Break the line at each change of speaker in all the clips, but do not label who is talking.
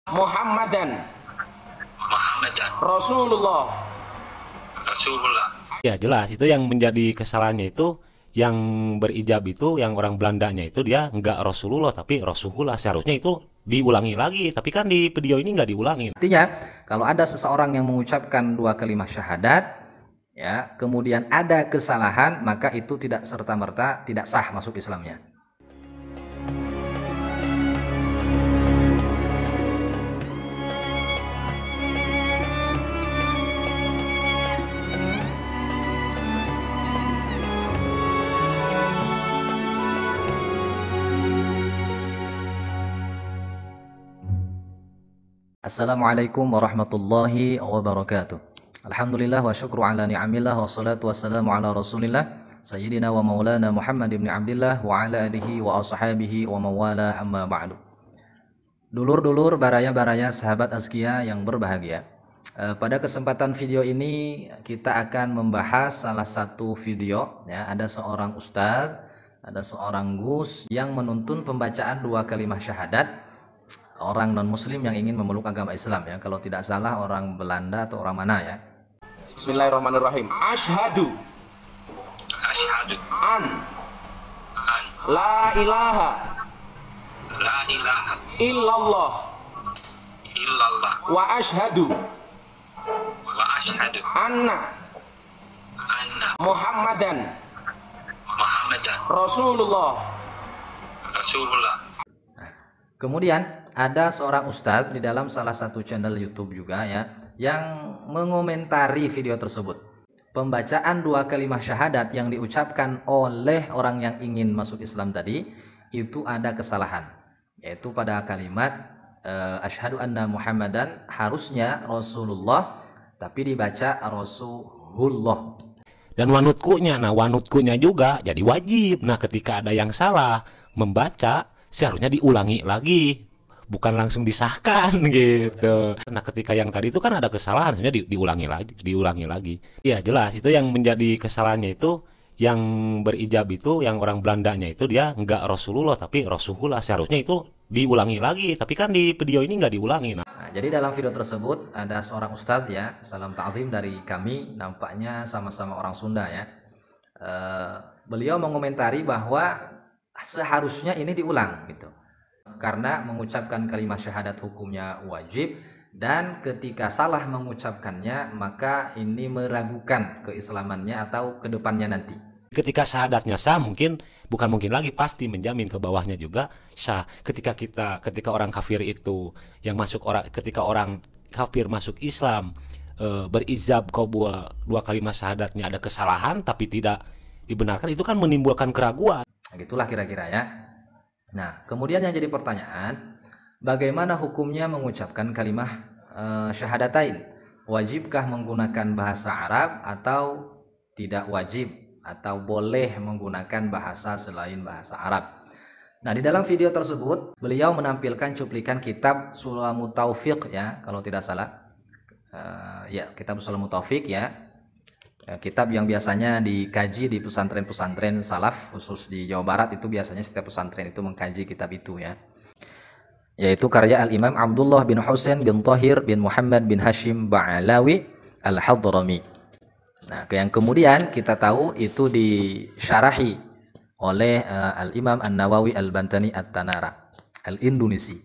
Muhammadan
Muhammadan
Rasulullah.
Rasulullah.
Ya jelas itu yang menjadi kesalahannya itu yang berijab itu yang orang Belandanya itu dia nggak Rasulullah tapi Rasulullah, seharusnya itu diulangi lagi, tapi kan di video ini nggak diulangi.
Artinya kalau ada seseorang yang mengucapkan dua kalimat syahadat ya kemudian ada kesalahan, maka itu tidak serta-merta tidak sah masuk Islamnya. Assalamualaikum warahmatullahi wabarakatuh. Alhamdulillah wa syukru ala ni'amillah wa salatu wassalamu ala rasulillah Sayyidina wa maulana Muhammad ibn Abdillah wa ala alihi wa ashabihi wa mawala amma ba'du. Dulur-dulur, baraya-baraya, sahabat azkia yang berbahagia, pada kesempatan video ini kita akan membahas salah satu video ya. Ada seorang ustadz, ada seorang gus yang menuntun pembacaan dua kalimat syahadat orang non muslim yang ingin memeluk agama Islam ya. Kalau tidak salah orang Belanda atau orang mana ya.
Bismillahirrahmanirrahim. Ashhadu an la ilaha illallah wa ashhadu anna Muhammadan Rasulullah.
Kemudian ada seorang ustadz di dalam salah satu channel YouTube juga ya yang mengomentari video tersebut. Pembacaan dua kalimat syahadat yang diucapkan oleh orang yang ingin masuk Islam tadi itu ada kesalahan, yaitu pada kalimat asyhadu anna Muhammadan harusnya Rasulullah tapi dibaca Rasulullah.
Dan wanutkunya juga jadi wajib. Nah ketika ada yang salah membaca seharusnya diulangi lagi, bukan langsung disahkan gitu. Nah ketika yang tadi itu kan ada kesalahan, harusnya diulangi lagi. Ya jelas itu yang menjadi kesalahannya itu yang berijab itu yang orang Belandanya itu dia nggak Rasulullah tapi Rasulullah, seharusnya itu diulangi lagi, tapi kan di video ini nggak diulangi.
Nah, jadi dalam video tersebut ada seorang ustadz ya, salam ta'zim dari kami, nampaknya sama-sama orang Sunda ya. Beliau mengomentari bahwa seharusnya ini diulang gitu, karena mengucapkan kalimat syahadat hukumnya wajib, dan ketika salah mengucapkannya maka ini meragukan keislamannya atau kedepannya nanti.
Ketika syahadatnya sah, bukan mungkin lagi, pasti menjamin ke bawahnya juga sah. Ketika orang kafir itu ketika orang kafir masuk Islam berizab dua kalimat syahadatnya ada kesalahan tapi tidak dibenarkan, itu kan menimbulkan keraguan.
Gitulah kira-kira ya. Nah, kemudian yang jadi pertanyaan, bagaimana hukumnya mengucapkan kalimah syahadatain? Wajibkah menggunakan bahasa Arab atau tidak wajib, atau boleh menggunakan bahasa selain bahasa Arab? Nah, di dalam video tersebut beliau menampilkan cuplikan kitab Sulamut Taufiq ya, kalau tidak salah. Ya, kitab Sulamut Taufiq ya. Kitab yang biasanya dikaji di pesantren-pesantren salaf, khusus di Jawa Barat itu biasanya setiap pesantren itu mengkaji kitab itu ya, yaitu karya Al-Imam Abdullah bin Husain bin Thahir bin Muhammad bin Hashim Ba'alawi Al-Hadrami. Nah, yang kemudian kita tahu itu disyarahi oleh Al-Imam An-Nawawi Al-Bantani At-Tanara Al-Indonesi,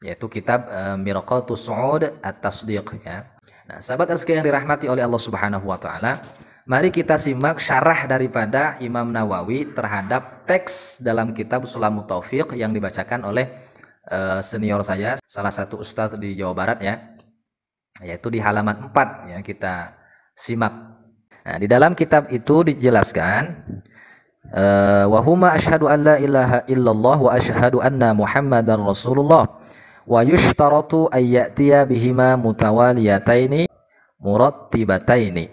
yaitu kitab Miraqatus Su'ud At-Tasdiq ya. Nah, sahabat azkia yang dirahmati oleh Allah Subhanahu wa taala, mari kita simak syarah daripada Imam Nawawi terhadap teks dalam kitab Sulamut Taufiq yang dibacakan oleh senior saya, salah satu ustadz di Jawa Barat ya, yaitu di halaman 4 ya, kita simak. Nah, di dalam kitab itu dijelaskan wa huma asyhadu an la ilaha illallah wa asyhadu anna Muhammadar Rasulullah wa yushtaratu ayyatiya bihima mutawaliyataini murattibataini.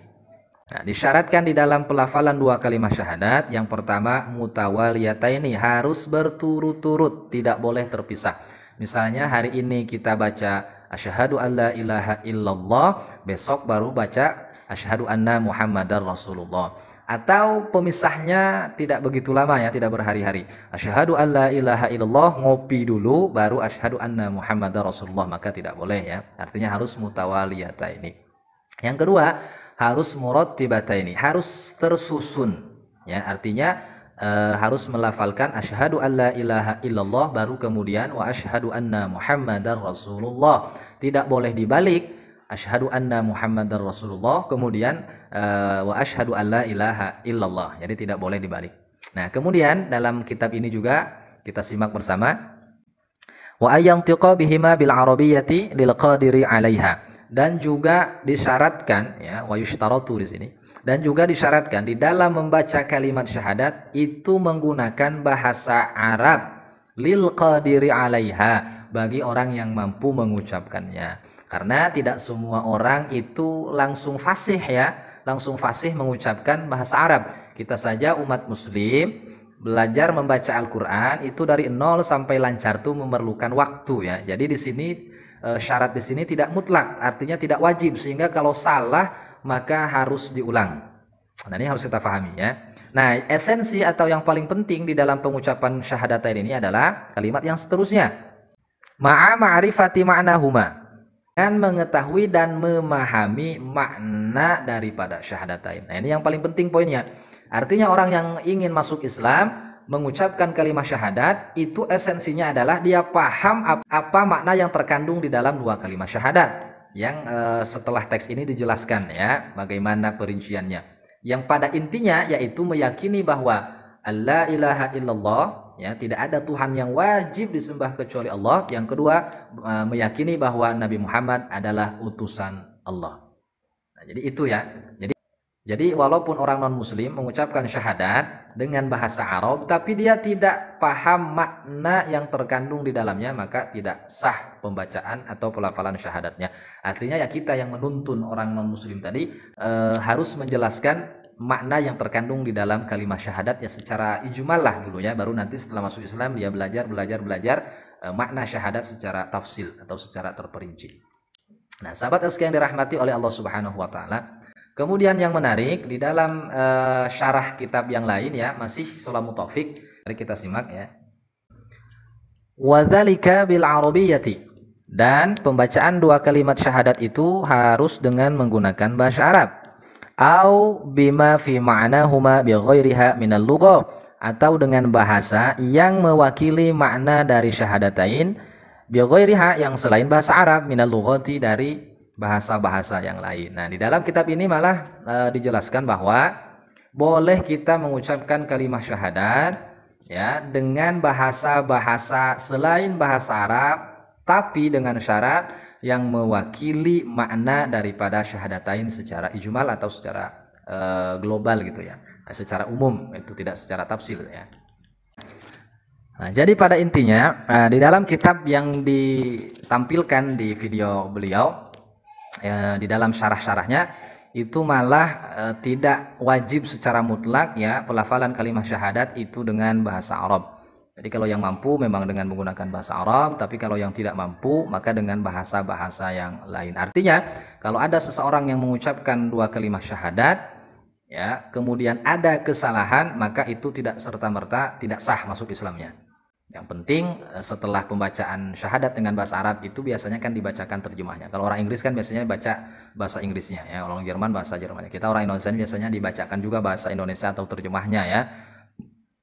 Nah, disyaratkan di dalam pelafalan dua kalimat syahadat, yang pertama mutawaliyataini, harus berturut-turut, tidak boleh terpisah. Misalnya hari ini kita baca asyhadu an la ilaha illallah, besok baru baca asyhadu anna Muhammadar Rasulullah. Atau pemisahnya tidak begitu lama ya, tidak berhari-hari. Asyhadu an la ilaha illallah, ngopi dulu baru asyhadu anna Muhammadar Rasulullah, maka tidak boleh ya. Artinya harus mutawaliyata ini. Yang kedua, harus murattibata ini, harus tersusun ya. Artinya harus melafalkan asyhadu an la ilaha illallah baru kemudian wa asyhadu anna Muhammadar Rasulullah. Tidak boleh dibalik. Asyhadu anna Muhammadar Rasulullah kemudian wa asyhadu alla ilaha illallah. Jadi tidak boleh dibalik. Nah, kemudian dalam kitab ini juga kita simak bersama wa ayyantiqa bihima bil arabiyyati lil qadiri 'alaiha. Dan juga disyaratkan ya, wa yushtaratu di sini. Dan juga disyaratkan di dalam membaca kalimat syahadat itu menggunakan bahasa Arab lil qadiri 'alaiha, bagi orang yang mampu mengucapkannya. Karena tidak semua orang itu langsung fasih ya, langsung fasih mengucapkan bahasa Arab. Kita saja umat muslim belajar membaca Al-Qur'an itu dari nol sampai lancar tuh memerlukan waktu ya. Jadi di sini syarat di sini tidak mutlak, artinya tidak wajib, sehingga kalau salah maka harus diulang. Nah, ini harus kita pahami ya. Nah, esensi atau yang paling penting di dalam pengucapan syahadatain ini adalah kalimat yang seterusnya. Ma'a ma'rifati ma'nahuma, dan mengetahui dan memahami makna daripada syahadatain. Nah, ini yang paling penting poinnya. Artinya orang yang ingin masuk Islam mengucapkan kalimat syahadat itu esensinya adalah dia paham apa makna yang terkandung di dalam dua kalimat syahadat yang setelah teks ini dijelaskan ya bagaimana perinciannya. Yang pada intinya yaitu meyakini bahwa la ilaha illallah ya, tidak ada Tuhan yang wajib disembah kecuali Allah. Yang kedua, meyakini bahwa Nabi Muhammad adalah utusan Allah. Nah, jadi itu ya. Jadi walaupun orang non muslim mengucapkan syahadat dengan bahasa Arab tapi dia tidak paham makna yang terkandung di dalamnya, maka tidak sah pembacaan atau pelafalan syahadatnya. Artinya ya kita yang menuntun orang non muslim tadi harus menjelaskan makna yang terkandung di dalam kalimat syahadat ya secara ijmal lah dulu ya, baru nanti setelah masuk Islam dia belajar makna syahadat secara tafsil atau secara terperinci. Nah, sahabat sekalian dirahmati oleh Allah Subhanahu wa taala. Kemudian yang menarik di dalam syarah kitab yang lain ya, masih Sulamut Taufik, mari kita simak ya. Wa dzalika bil arabiyyati, dan pembacaan dua kalimat syahadat itu harus dengan menggunakan bahasa Arab. Au bima fi ma'nahuma bi ghairiha minal lughah, atau dengan bahasa yang mewakili makna dari syahadatain bi ghairiha, yang selain bahasa Arab, minal lughati, dari bahasa-bahasa yang lain. Nah, di dalam kitab ini malah dijelaskan bahwa boleh kita mengucapkan kalimat syahadat ya dengan bahasa-bahasa selain bahasa Arab, tapi dengan syarat yang mewakili makna daripada syahadatain secara ijmal atau secara global gitu ya, secara umum, itu tidak secara tafsil ya. Nah, jadi pada intinya di dalam kitab yang ditampilkan di video beliau di dalam syarah-syarahnya itu malah tidak wajib secara mutlak ya pelafalan kalimat syahadat itu dengan bahasa Arab. Jadi kalau yang mampu memang dengan menggunakan bahasa Arab, tapi kalau yang tidak mampu maka dengan bahasa-bahasa yang lain. Artinya kalau ada seseorang yang mengucapkan dua kalimat syahadat ya, kemudian ada kesalahan, maka itu tidak serta-merta tidak sah masuk Islamnya. Yang penting setelah pembacaan syahadat dengan bahasa Arab itu biasanya kan dibacakan terjemahnya. Kalau orang Inggris kan biasanya baca bahasa Inggrisnya ya, orang Jerman bahasa Jermannya. Kita orang Indonesia biasanya dibacakan juga bahasa Indonesia atau terjemahnya ya.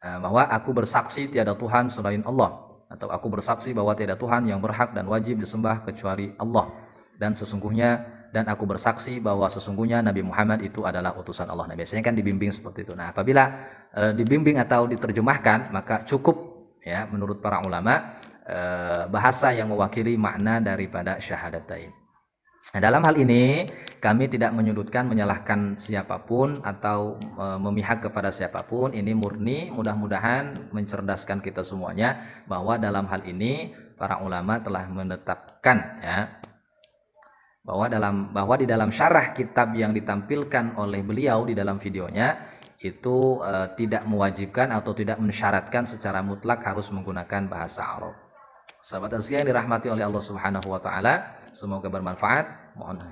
Bahwa aku bersaksi tiada Tuhan selain Allah, atau aku bersaksi bahwa tiada Tuhan yang berhak dan wajib disembah kecuali Allah, dan aku bersaksi bahwa sesungguhnya Nabi Muhammad itu adalah utusan Allah. Nah, biasanya kan dibimbing seperti itu. Nah, apabila dibimbing atau diterjemahkan, maka cukup ya menurut para ulama bahasa yang mewakili makna daripada syahadatain. Nah, dalam hal ini kami tidak menyudutkan, menyalahkan siapapun atau memihak kepada siapapun. Ini murni mudah-mudahan mencerdaskan kita semuanya bahwa dalam hal ini para ulama telah menetapkan ya bahwa di dalam syarah kitab yang ditampilkan oleh beliau di dalam videonya itu tidak mewajibkan atau tidak mensyaratkan secara mutlak harus menggunakan bahasa Arab. Sahabat sekalian yang dirahmati oleh Allah Subhanahu wa taala, semoga bermanfaat. Mohon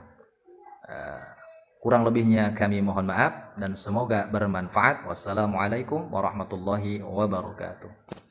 Kurang lebihnya kami mohon maaf dan semoga bermanfaat. Wassalamualaikum warahmatullahi wabarakatuh.